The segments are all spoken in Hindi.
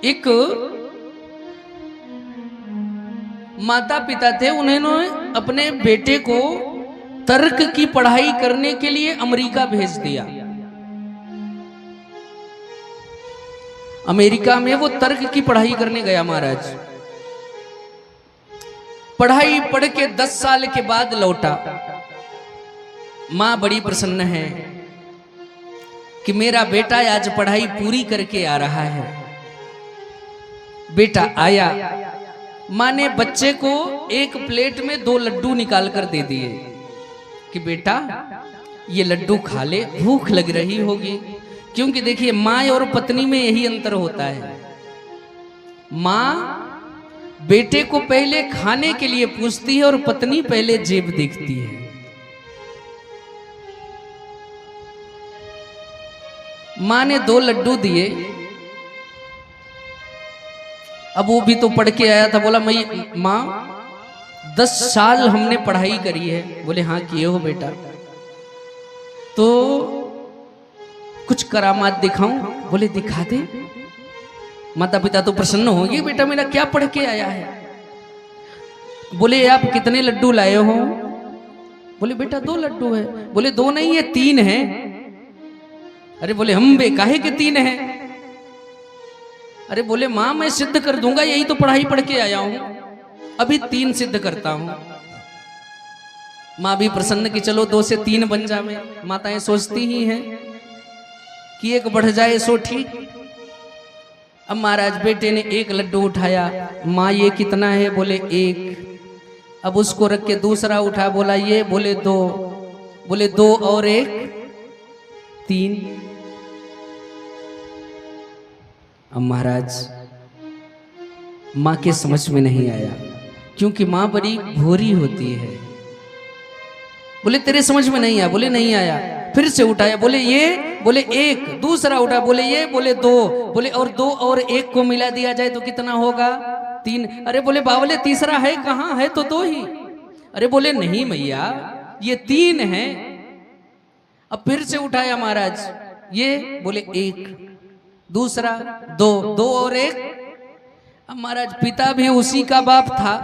एक माता पिता थे, उन्होंने अपने बेटे को तर्क की पढ़ाई करने के लिए अमेरिका भेज दिया। अमेरिका में वो तर्क की पढ़ाई करने गया महाराज। पढ़ाई पढ़ के 10 साल के बाद लौटा। मां बड़ी प्रसन्न है कि मेरा बेटा आज पढ़ाई पूरी करके आ रहा है। बेटा आया, मां ने बच्चे को एक प्लेट में 2 लड्डू निकाल कर दे दिए कि बेटा ये लड्डू खा ले, भूख लग रही होगी। क्योंकि देखिए माँ और पत्नी में यही अंतर होता है। माँ बेटे को पहले खाने के लिए पूछती है और पत्नी पहले जेब देखती है। माँ ने 2 लड्डू दिए। अब वो भी तो पढ़ के आया था, बोला माँ 10 साल हमने पढ़ाई करी है। बोले हाँ किए हो बेटा, तो कुछ करामात दिखाऊं? बोले दिखा दे। माता पिता तो प्रसन्न होंगे, बेटा मेरा क्या पढ़ के आया है। बोले आप कितने लड्डू लाए हो? बोले बेटा 2 लड्डू है। बोले 2 नहीं है 3 है। अरे बोले हम बे काहे के 3 है? अरे बोले माँ मैं सिद्ध कर दूंगा, यही तो पढ़ाई पढ़ के आया हूं, अभी 3 सिद्ध करता हूं। माँ भी प्रसन्न कि चलो 2 से 3 बन जावे। माताएं सोचती ही हैं कि 1 बढ़ जाए सो ठीक। अब महाराज बेटे ने 1 लड्डू उठाया। माँ ये कितना है? बोले 1। अब उसको रख के दूसरा उठा, बोला ये, बोले 2। बोले 2 और 1 3। अब महाराज माँ के समझ में नहीं आया, क्योंकि माँ बड़ी भोरी होती है। बोले तेरे समझ में नहीं आया? बोले नहीं आया। फिर से उठाया, बोले ये, बोले 1। दूसरा उठा, बोले ये, बोले 2। बोले और 2 और 1 को मिला दिया जाए तो कितना होगा? 3। अरे बोले बावले तीसरा है कहाँ? है तो 2 ही। अरे बोले नहीं मैया ये 3 है। अब फिर से उठाया महाराज, ये, बोले 1। दूसरा 2। 2 और 1। अब महाराज पिता भी उसी का बाप था,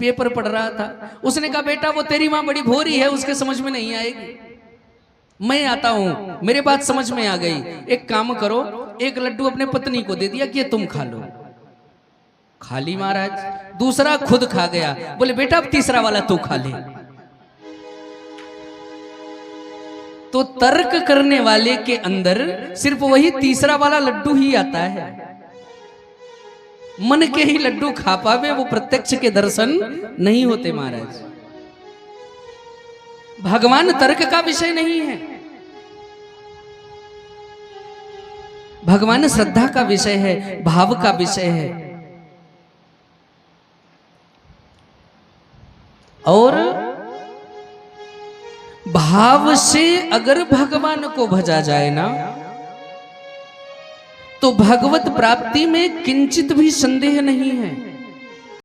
पेपर पढ़ रहा था। उसने कहा बेटा वो तेरी माँ बड़ी भोरी है, उसके समझ में नहीं आएगी, मैं आता हूं, मेरे बात समझ में आ गई। एक काम करो, 1 लड्डू अपने पत्नी को दे दिया कि तुम खा लो। खा ली महाराज। दूसरा खुद खा गया। बोले बेटा अब तीसरा वाला तू खा ले। तो तर्क करने वाले के अंदर सिर्फ वही तीसरा वाला लड्डू ही आता है। मन के ही लड्डू खा पावे, वो प्रत्यक्ष के दर्शन नहीं होते महाराज। भगवान तर्क का विषय नहीं है, भगवान श्रद्धा का विषय है, भाव का विषय है। और भाव से अगर भगवान को भजा जाए ना, तो भगवत प्राप्ति में किंचित भी संदेह नहीं है।